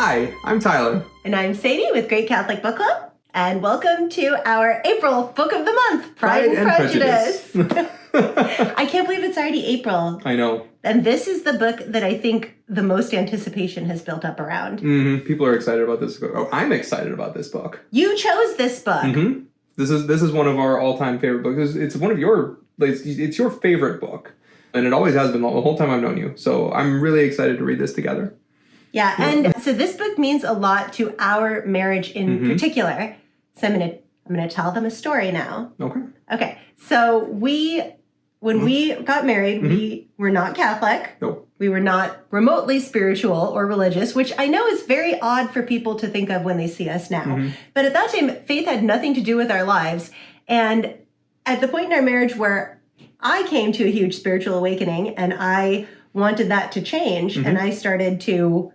Hi, I'm Tyler. And I'm Sadie with Great Catholic Book Club. And welcome to our April Book of the Month, Pride and Prejudice. I can't believe it's already April. I know. And this is the book that I think the most anticipation has built up around. Mm-hmm. People are excited about this book. Oh, I'm excited about this book. You chose this book. Mm-hmm. This is one of our all-time favorite books. It's one of your, it's your favorite book. And it always has been the whole time I've known you. So I'm really excited to read this together. Yeah, and so this book means a lot to our marriage in particular. So I'm gonna tell them a story now. Okay. So when we got married, we were not Catholic. Nope. We were not remotely spiritual or religious, which I know is very odd for people to think of when they see us now. But at that time, faith had nothing to do with our lives. And at the point in our marriage where I came to a huge spiritual awakening and I wanted that to change, and I started to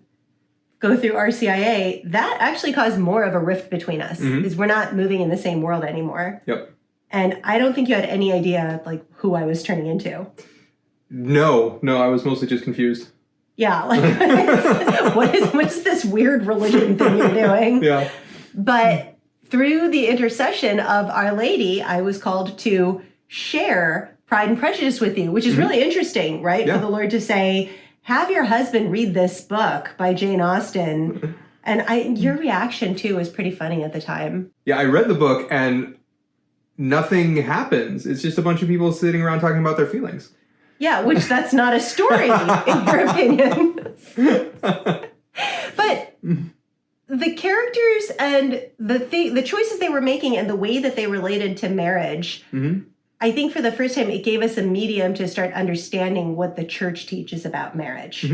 go through RCIA, that actually caused more of a rift between us, because we're not moving in the same world anymore. Yep. And I don't think you had any idea, like, who I was turning into. No, I was mostly just confused. Yeah, like, what is this weird religion thing you're doing? Yeah. But through the intercession of Our Lady, I was called to share Pride and Prejudice with you, which is really interesting, right? Yeah. For the Lord to say, have your husband read this book by Jane Austen. And your reaction, too, was pretty funny at the time. Yeah, I read the book and nothing happens. It's just a bunch of people sitting around talking about their feelings. Yeah, which that's not a story, in your opinion. But the characters and the choices they were making and the way that they related to marriage, I think for the first time, it gave us a medium to start understanding what the church teaches about marriage.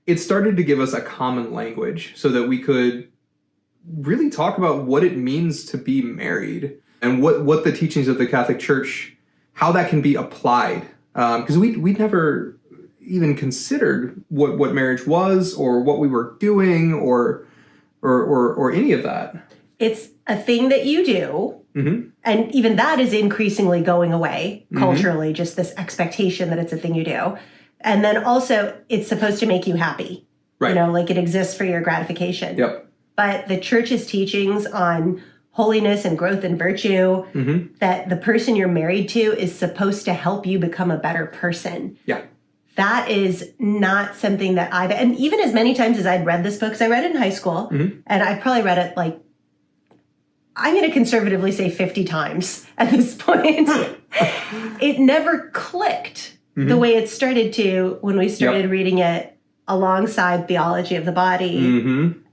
It started to give us a common language so that we could really talk about what it means to be married and what the teachings of the Catholic Church, how that can be applied. Because we'd never even considered what marriage was or what we were doing or any of that. It's a thing that you do. And even that is increasingly going away culturally, just this expectation that it's a thing you do. And then also it's supposed to make you happy. Right. You know, like it exists for your gratification. Yep. But the church's teachings on holiness and growth and virtue, that the person you're married to is supposed to help you become a better person. Yeah. That is not something that and even as many times as I'd read this book, because I read it in high school, and I've probably read it like, I'm going to conservatively say 50 times at this point. It never clicked the way it started to when we started reading it alongside theology of the body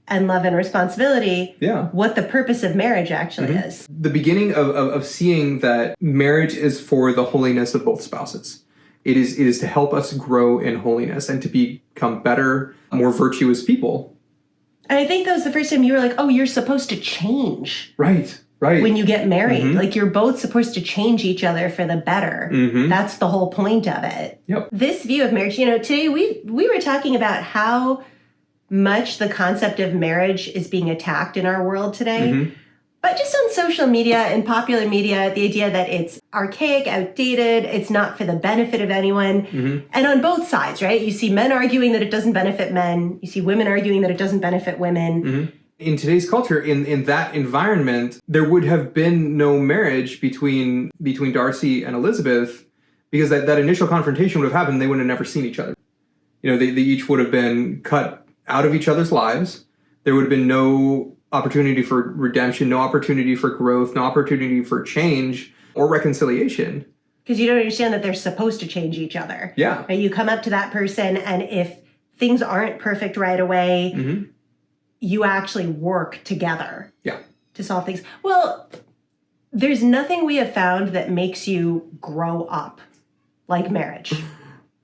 and love and responsibility, what the purpose of marriage actually is. The beginning of seeing that marriage is for the holiness of both spouses. It is to help us grow in holiness and to become better, more virtuous people. And I think that was the first time you were like, oh, you're supposed to change. Right. When you get married. Like, you're both supposed to change each other for the better. That's the whole point of it. Yep. This view of marriage, you know, today we were talking about how much the concept of marriage is being attacked in our world today. But just on social media and popular media, the idea that it's archaic, outdated, it's not for the benefit of anyone. And on both sides, right? You see men arguing that it doesn't benefit men. You see women arguing that it doesn't benefit women. In today's culture, in that environment, there would have been no marriage between Darcy and Elizabeth because that initial confrontation would have happened. They would have never seen each other. You know, they each would have been cut out of each other's lives. There would have been no opportunity for redemption, no opportunity for growth, no opportunity for change or reconciliation. Because you don't understand that they're supposed to change each other. Yeah. Right? You come up to that person, and if things aren't perfect right away, you actually work together to solve things. Well, there's nothing we have found that makes you grow up like marriage.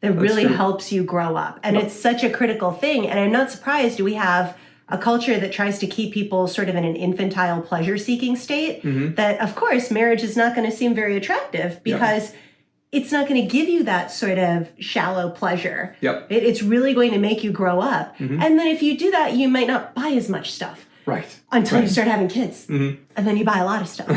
That really helps you grow up. And it's such a critical thing. And I'm not surprised we have a culture that tries to keep people sort of in an infantile pleasure-seeking state, that, of course, marriage is not going to seem very attractive because it's not going to give you that sort of shallow pleasure. It's really going to make you grow up. And then if you do that, you might not buy as much stuff. Until you start having kids. And then you buy a lot of stuff.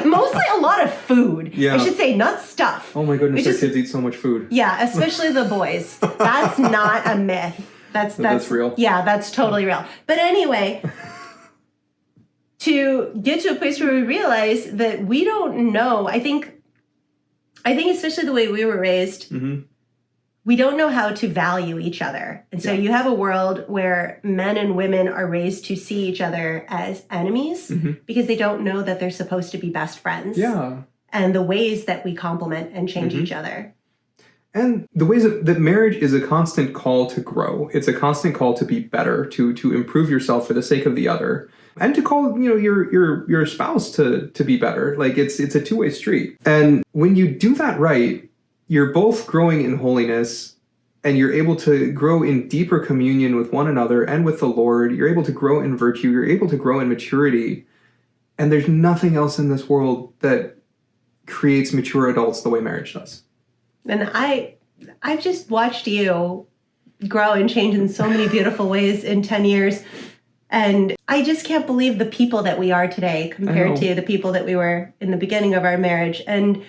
Mostly a lot of food. I should say, not stuff. Oh my goodness, our kids eat so much food. Yeah, especially the boys. That's not a myth. That's real. Yeah, that's totally real. But anyway, to get to a place where we realize that we don't know, I think especially the way we were raised, we don't know how to value each other. And so you have a world where men and women are raised to see each other as enemies because they don't know that they're supposed to be best friends. Yeah. And the ways that we complement and change each other. And the ways that marriage is a constant call to grow. It's a constant call to be better, to improve yourself for the sake of the other. And to call, your spouse to be better. Like it's a two-way street. And when you do that right, you're both growing in holiness and you're able to grow in deeper communion with one another and with the Lord. You're able to grow in virtue. You're able to grow in maturity. And there's nothing else in this world that creates mature adults the way marriage does. And I've just watched you grow and change in so many beautiful ways in 10 years. And I just can't believe the people that we are today compared to the people that we were in the beginning of our marriage. And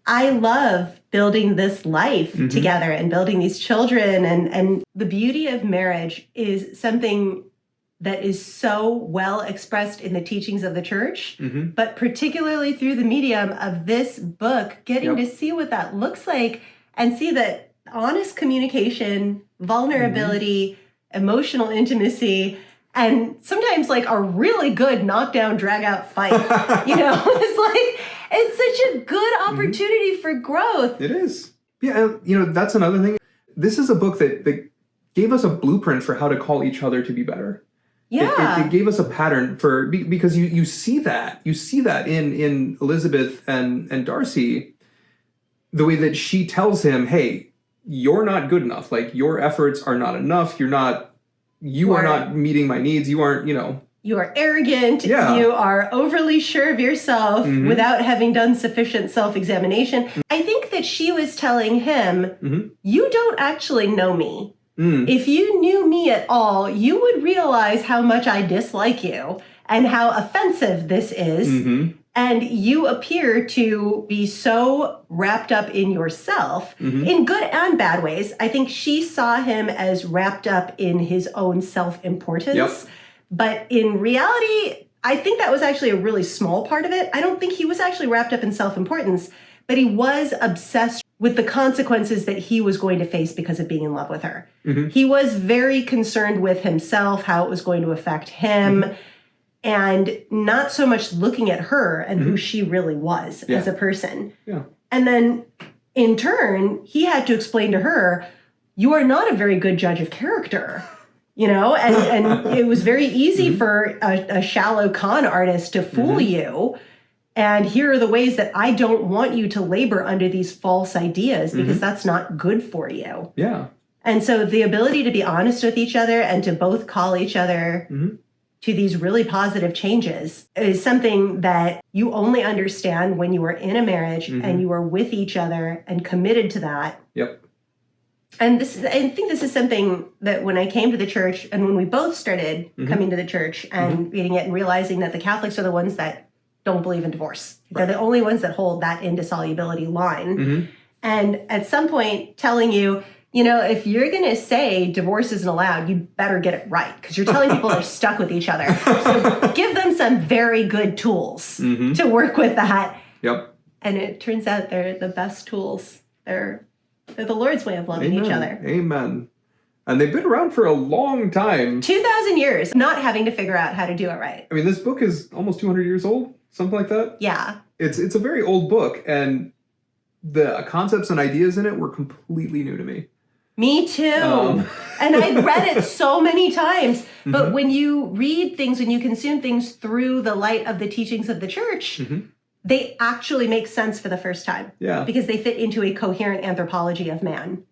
I love building this life together and building these children. And the beauty of marriage is something that is so well expressed in the teachings of the church, but particularly through the medium of this book, getting to see what that looks like and see that honest communication, vulnerability, emotional intimacy, and sometimes like a really good knockdown, drag out fight, it's such a good opportunity for growth. It is. Yeah. That's another thing. This is a book that gave us a blueprint for how to call each other to be better. Yeah. It gave us a pattern because you see that in Elizabeth and Darcy, the way that she tells him, hey, you're not good enough. Like your efforts are not enough. You are not meeting my needs. You aren't, You are arrogant. Yeah. You are overly sure of yourself without having done sufficient self-examination. I think that she was telling him, you don't actually know me. If you knew me at all, you would realize how much I dislike you and how offensive this is. And you appear to be so wrapped up in yourself in good and bad ways. I think she saw him as wrapped up in his own self-importance. Yep. But in reality, I think that was actually a really small part of it. I don't think he was actually wrapped up in self-importance, but he was obsessed with the consequences that he was going to face because of being in love with her. He was very concerned with himself, how it was going to affect him, and not so much looking at her and who she really was as a person. Yeah. And then in turn, he had to explain to her, you are not a very good judge of character. And it was very easy for a shallow con artist to fool you. And here are the ways that I don't want you to labor under these false ideas because that's not good for you. Yeah. And so the ability to be honest with each other and to both call each other to these really positive changes is something that you only understand when you are in a marriage and you are with each other and committed to that. Yep. And I think this is something that when I came to the church and when we both started coming to the church and reading it and realizing that the Catholics are the ones that don't believe in divorce. They're the only ones that hold that indissolubility line. And at some point telling you, if you're going to say divorce isn't allowed, you better get it right because you're telling people they're stuck with each other. So give them some very good tools to work with that. Yep. And it turns out they're the best tools. They're the Lord's way of loving each other. Amen. And they've been around for a long time. 2,000 years, not having to figure out how to do it right. I mean, this book is almost 200 years old, something like that. Yeah. It's a very old book, and the concepts and ideas in it were completely new to me. Me too. And I'd read it so many times. But when you read things, when you consume things through the light of the teachings of the church, they actually make sense for the first time. Yeah. Because they fit into a coherent anthropology of man.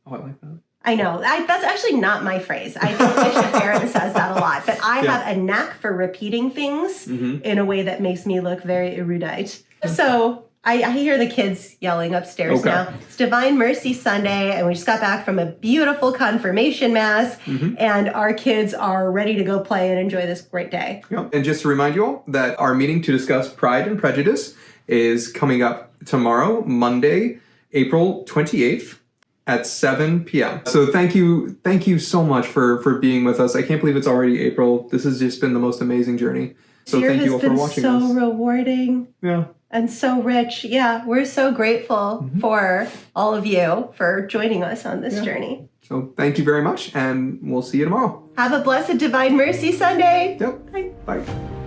Oh, I like that. I know. That's actually not my phrase. I think Bishop Barron says that a lot. But I have a knack for repeating things in a way that makes me look very erudite. So I hear the kids yelling upstairs now. It's Divine Mercy Sunday, and we just got back from a beautiful confirmation mass, and our kids are ready to go play and enjoy this great day. Yep. And just to remind you all that our meeting to discuss Pride and Prejudice is coming up tomorrow, Monday, April 28th. at 7 p.m. So thank you so much for being with us. I can't believe it's already April. This has just been the most amazing journey. So thank you all for watching us. So rewarding. Yeah. And so rich. Yeah, we're so grateful for all of you for joining us on this journey. So thank you very much, and we'll see you tomorrow. Have a blessed Divine Mercy Sunday. Yep. Bye. Bye.